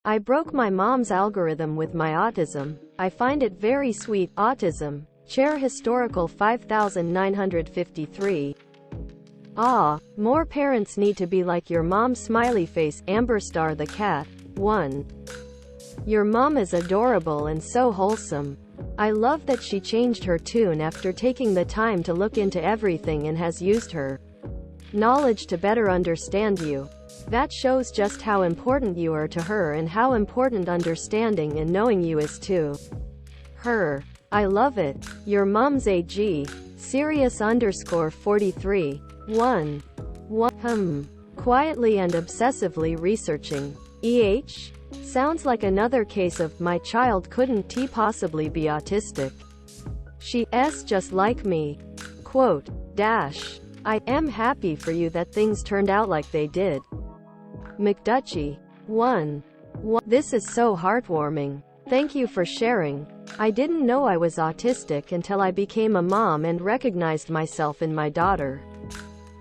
I broke my mom's algorithm with my autism. I find it very sweet. Autism. Chair Historical 5953. More parents need to be like your mom. Smiley face. Amberstar the cat. 1. Your mom is adorable and so wholesome. I love that she changed her tune after taking the time to look into everything and has used her knowledge to better understand you. That shows just how important you are to her and how important understanding and knowing you is to her. I love it. Your mom's AG. Serious_43. 1. Quietly and obsessively researching. Sounds like another case of, my child couldn't possibly be autistic. She's just like me. Quote, dash. I am happy for you that things turned out like they did. McDutchie. 1. This is so heartwarming. Thank you for sharing. I didn't know I was autistic until I became a mom and recognized myself in my daughter.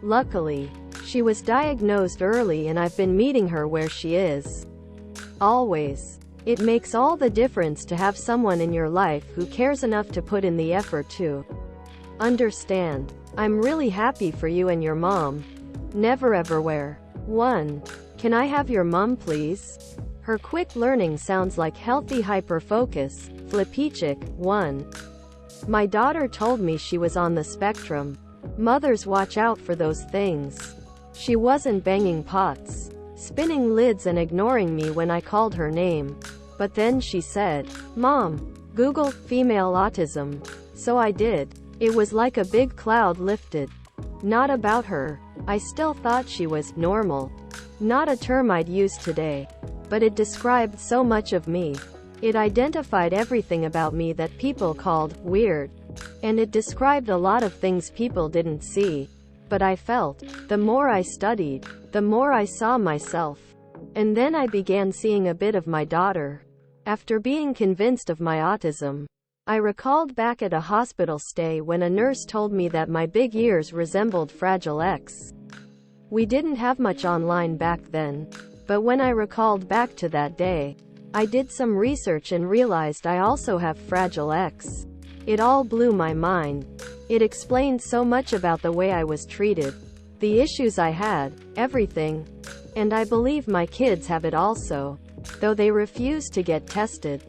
Luckily, she was diagnosed early and I've been meeting her where she is. Always. It makes all the difference to have someone in your life who cares enough to put in the effort to understand. I'm really happy for you and your mom. Never everywhere. 1. Can I have your mom please? Her quick learning sounds like healthy hyperfocus. Flipichik. 1. My daughter told me she was on the spectrum. Mothers watch out for those things. She wasn't banging pots, spinning lids and ignoring me when I called her name. But then she said, Mom, Google female autism. So I did. It was like a big cloud lifted. Not about her. I still thought she was normal. Not a term I'd use today. But it described so much of me. It identified everything about me that people called weird. And it described a lot of things people didn't see. But I felt. The more I studied, the more I saw myself. And then I began seeing a bit of my daughter. After being convinced of my autism, I recalled back at a hospital stay when a nurse told me that my big ears resembled Fragile X. We didn't have much online back then. But when I recalled back to that day, I did some research and realized I also have Fragile X. It all blew my mind. It explained so much about the way I was treated, the issues I had, everything. And I believe my kids have it also, though they refuse to get tested.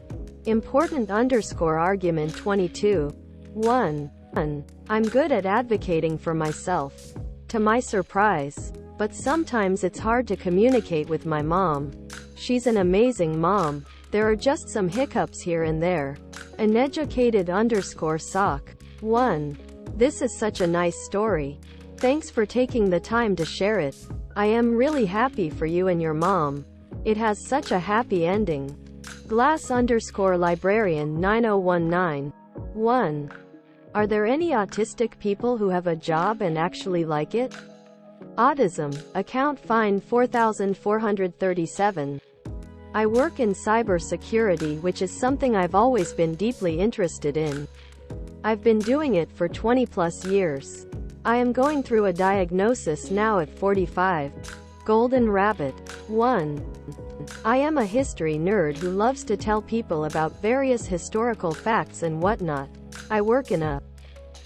Argument 22. 1. I'm good at advocating for myself. To my surprise. But sometimes it's hard to communicate with my mom. She's an amazing mom. There are just some hiccups here and there. Uneducated_sock. 1. This is such a nice story. Thanks for taking the time to share it. I am really happy for you and your mom. It has such a happy ending. Glass_librarian 9019. 1. Are there any autistic people who have a job and actually like it? Autism. Account find 4437. I work in cybersecurity, which is something I've always been deeply interested in. I've been doing it for 20 plus years. I am going through a diagnosis now at 45. Golden Rabbit. 1. I am a history nerd who loves to tell people about various historical facts and whatnot. I work in a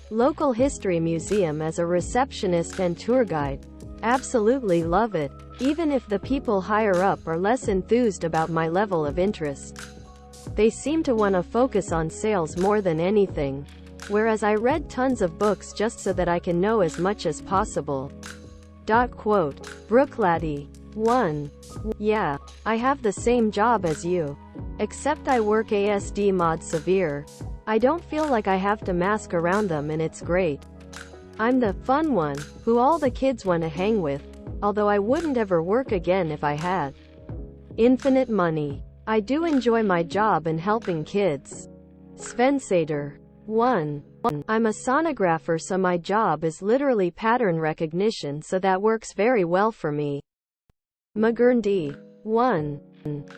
local history museum as a receptionist and tour guide. Absolutely love it, even if the people higher up are less enthused about my level of interest. They seem to want to focus on sales more than anything, whereas I read tons of books just so that I can know as much as possible. Brooklady. 1. Yeah, I have the same job as you. Except I work ASD mod severe. I don't feel like I have to mask around them and it's great. I'm the fun one, who all the kids want to hang with, although I wouldn't ever work again if I had infinite money. I do enjoy my job and helping kids. Svensader. 1. I'm a sonographer, so my job is literally pattern recognition, so that works very well for me. McGurndy. 1.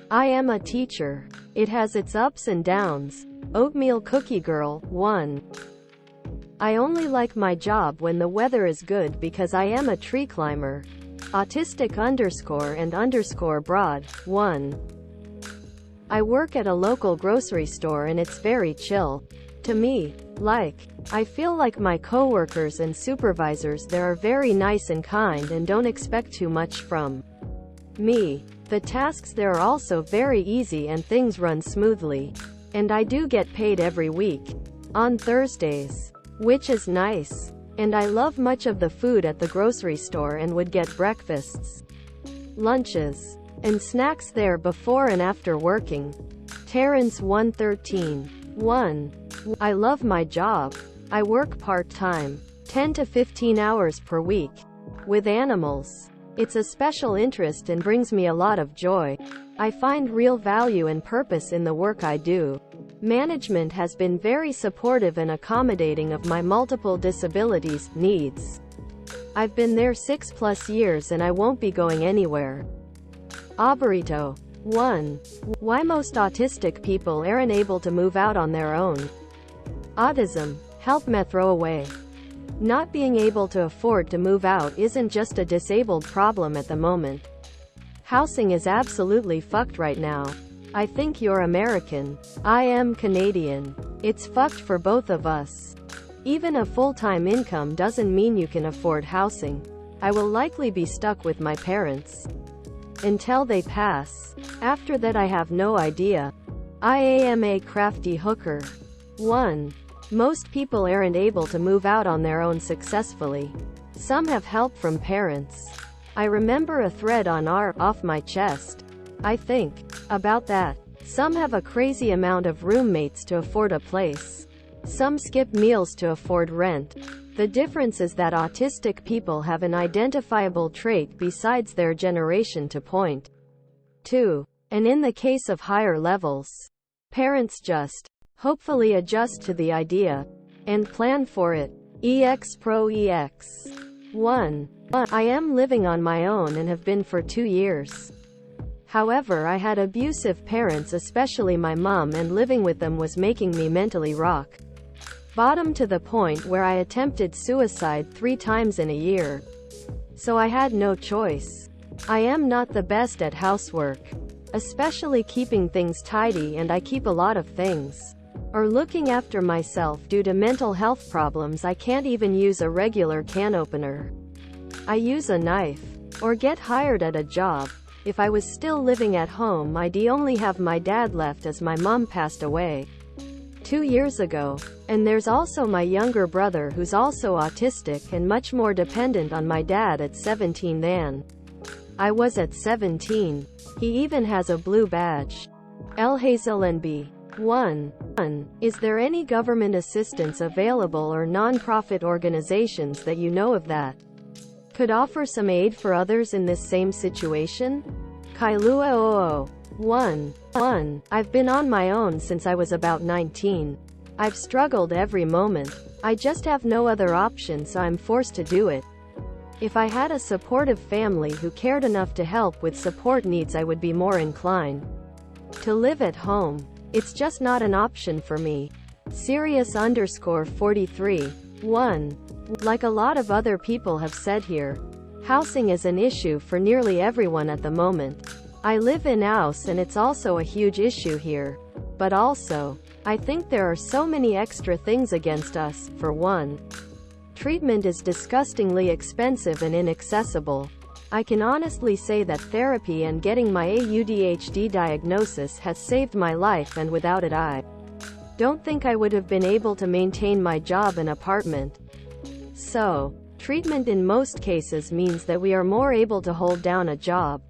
I am a teacher. It has its ups and downs. Oatmeal Cookie Girl. 1. I only like my job when the weather is good because I am a tree climber. Autistic_and_broad. 1. I work at a local grocery store and it's very chill. To me, I feel like my coworkers and supervisors there are very nice and kind and don't expect too much from me. The tasks there are also very easy and things run smoothly. And I do get paid every week. On Thursdays. Which is nice. And I love much of the food at the grocery store and would get breakfasts, lunches, and snacks there before and after working. Terrence 113. 1. I love my job. I work part-time, 10 to 15 hours per week, with animals. It's a special interest and brings me a lot of joy. I find real value and purpose in the work I do. Management has been very supportive and accommodating of my multiple disabilities, needs. I've been there 6+ years and I won't be going anywhere. Aburrito. 1. Why most autistic people aren't able to move out on their own. Autism. Help me throw away. Not being able to afford to move out isn't just a disabled problem at the moment. Housing is absolutely fucked right now. I think you're American. I am Canadian. It's fucked for both of us. Even a full-time income doesn't mean you can afford housing. I will likely be stuck with my parents until they pass. After that I have no idea. I am a crafty hooker. 1. Most people aren't able to move out on their own successfully. Some have help from parents. I remember a thread on off my chest. I think about that. Some have a crazy amount of roommates to afford a place. Some skip meals to afford rent. The difference is that autistic people have an identifiable trait besides their generation to point to. And in the case of higher levels, parents just hopefully adjust to the idea and plan for it. EX Pro EX. 1. I am living on my own and have been for 2 years. However, I had abusive parents, especially my mom, and living with them was making me mentally rock bottom to the point where I attempted suicide 3 times in a year. So I had no choice. I am not the best at housework, especially keeping things tidy, and I keep a lot of things or looking after myself due to mental health problems. I can't even use a regular can opener. I use a knife or get hired at a job. If I was still living at home, I'd only have my dad left as my mom passed away 2 years ago. And there's also my younger brother who's also autistic and much more dependent on my dad at 17 than I was at 17. He even has a blue badge. El Hazel and B. 1. Is there any government assistance available or non-profit organizations that you know of that could offer some aid for others in this same situation? Kailua 00. 1. I've been on my own since I was about 19. I've struggled every moment. I just have no other option, so I'm forced to do it. If I had a supportive family who cared enough to help with support needs, I would be more inclined to live at home. It's just not an option for me. Sirius_43. 1. Like a lot of other people have said here, housing is an issue for nearly everyone at the moment. I live in house and it's also a huge issue here. But also, I think there are so many extra things against us. For one, treatment is disgustingly expensive and inaccessible. I can honestly say that therapy and getting my ADHD diagnosis has saved my life, and without it I don't think I would have been able to maintain my job and apartment. So, treatment in most cases means that we are more able to hold down a job,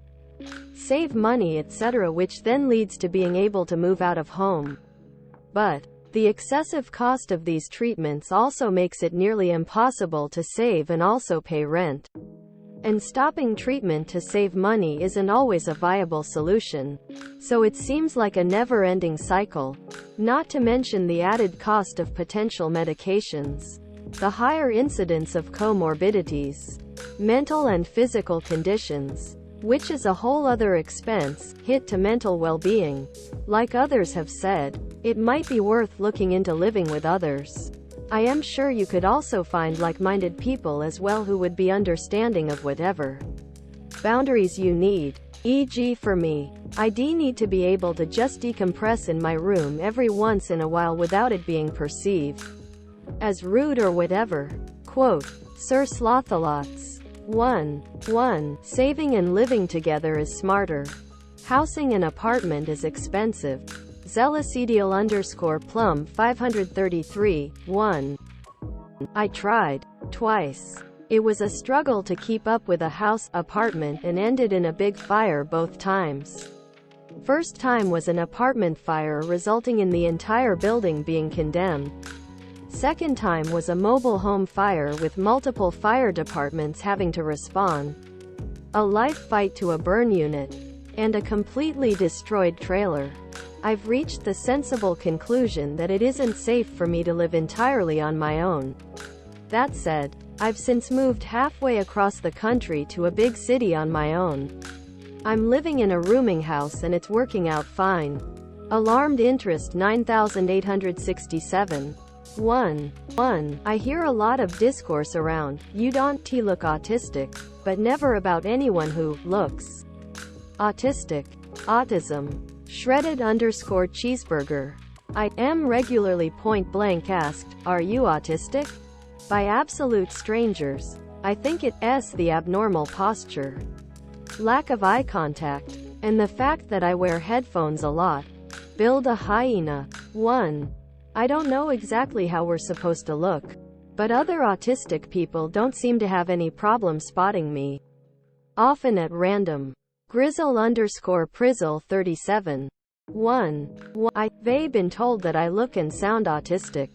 save money, etc., which then leads to being able to move out of home. But the excessive cost of these treatments also makes it nearly impossible to save and also pay rent. And stopping treatment to save money isn't always a viable solution. So it seems like a never-ending cycle. Not to mention the added cost of potential medications, the higher incidence of comorbidities, mental and physical conditions, which is a whole other expense, hit to mental well-being. Like others have said, it might be worth looking into living with others. I am sure you could also find like-minded people as well who would be understanding of whatever boundaries you need. E.g. for me, I need to be able to just decompress in my room every once in a while without it being perceived as rude or whatever. Quote, Sir Slothalots. 1. Saving and living together is smarter. Housing an apartment is expensive. Zelicidial_plum 533, 1. I tried. Twice. It was a struggle to keep up with a apartment and ended in a big fire both times. First time was an apartment fire resulting in the entire building being condemned. Second time was a mobile home fire with multiple fire departments having to respond. A life fight to a burn unit. And a completely destroyed trailer. I've reached the sensible conclusion that it isn't safe for me to live entirely on my own. That said, I've since moved halfway across the country to a big city on my own. I'm living in a rooming house and it's working out fine. Alarmed interest 9867. 1. I hear a lot of discourse around, you don't look autistic, but never about anyone who looks autistic. Autism. Shredded_cheeseburger. I am regularly point blank asked, are you autistic? By absolute strangers. I think it's the abnormal posture, lack of eye contact, and the fact that I wear headphones a lot. Build a hyena. 1. I don't know exactly how we're supposed to look, but other autistic people don't seem to have any problem spotting me. Often at random. Grizzle_Prizzle 37. 1. I've been told that I look and sound autistic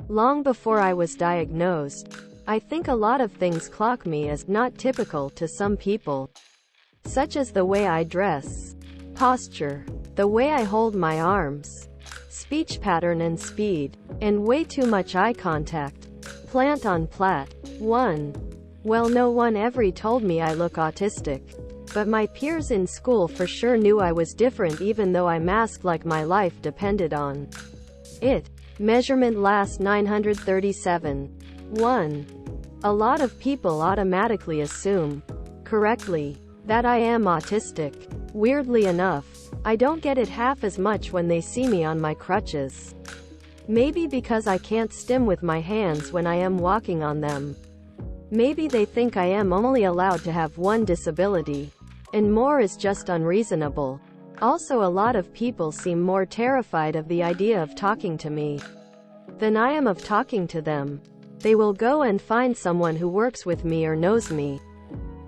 long before I was diagnosed. I think a lot of things clock me as not typical to some people, such as the way I dress, posture, the way I hold my arms, speech pattern and speed, and way too much eye contact. Plant on plat. 1. Well, no one ever told me I look autistic. But my peers in school for sure knew I was different even though I masked like my life depended on it. Measurement last 937. 1. A lot of people automatically assume, correctly, that I am autistic. Weirdly enough, I don't get it half as much when they see me on my crutches. Maybe because I can't stim with my hands when I am walking on them. Maybe they think I am only allowed to have one disability, and more is just unreasonable. Also, a lot of people seem more terrified of the idea of talking to me than I am of talking to them. They will go and find someone who works with me or knows me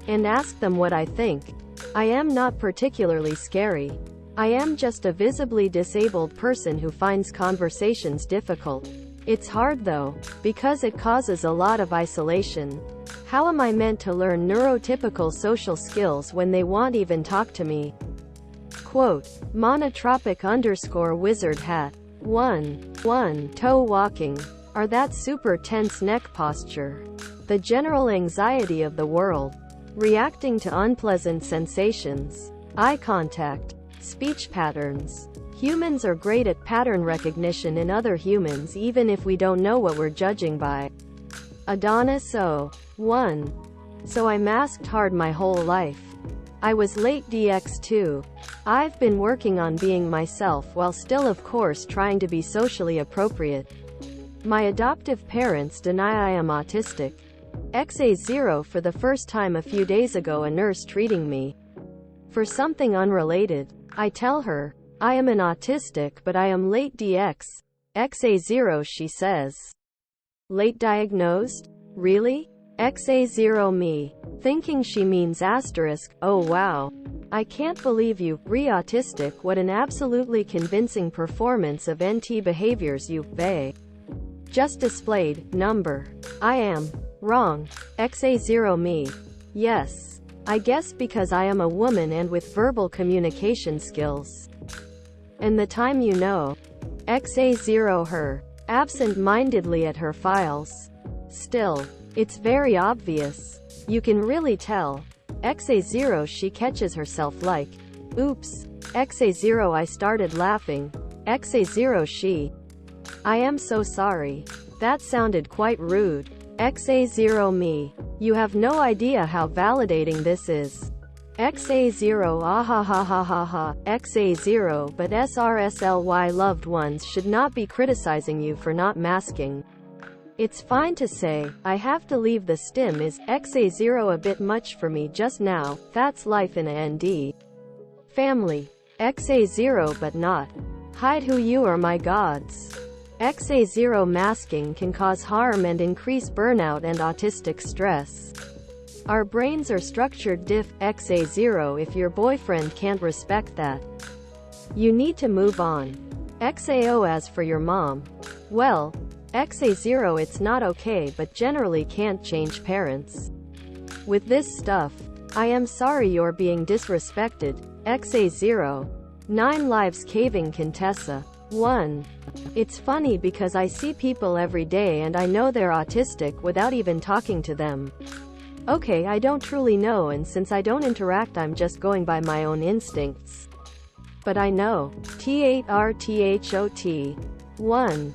and ask them what I think. I am not particularly scary. I am just a visibly disabled person who finds conversations difficult. It's hard though, because it causes a lot of isolation. How am I meant to learn neurotypical social skills when they won't even talk to me? Quote, monotropic_wizard hat. 1. Toe walking. Or that super tense neck posture. The general anxiety of the world. Reacting to unpleasant sensations. Eye contact. Speech patterns. Humans are great at pattern recognition in other humans even if we don't know what we're judging by. Adonis 1. So I masked hard my whole life. I was late DX2. I've been working on being myself while still of course trying to be socially appropriate. My adoptive parents deny I am autistic. XA0 for the first time a few days ago, a nurse treating me for something unrelated. I tell her, I am an autistic but I am late DX. XA0 she says. Late diagnosed? Really? XA0 me. Thinking she means asterisk, oh wow. I can't believe you, re-autistic. What an absolutely convincing performance of NT behaviors you, just displayed. Number. I am wrong. XA0 me. Yes. I guess because I am a woman and with verbal communication skills. And the time you know. XA0 her. Absent-mindedly at her files. Still. It's very obvious. You can really tell. XA0 she catches herself like, oops. XA0 I started laughing. XA0 she. I am so sorry. That sounded quite rude. XA0 me. You have no idea how validating this is. XA0 ahahahaha, XA0 but SRSLY loved ones should not be criticizing you for not masking. It's fine to say, I have to leave the stim is XA0 a bit much for me just now, that's life in a ND. Family. XA0 but not. Hide who you are my gods. XA0 masking can cause harm and increase burnout and autistic stress. Our brains are structured diff. XA0 if your boyfriend can't respect that. You need to move on. XAO as for your mom. Well, XA0 it's not okay but generally can't change parents. With this stuff, I am sorry you're being disrespected. XA0. 9 lives caving Contessa. 1. It's funny because I see people every day and I know they're autistic without even talking to them. Okay, I don't truly know and since I don't interact I'm just going by my own instincts. But I know. T8RTHOT. 1.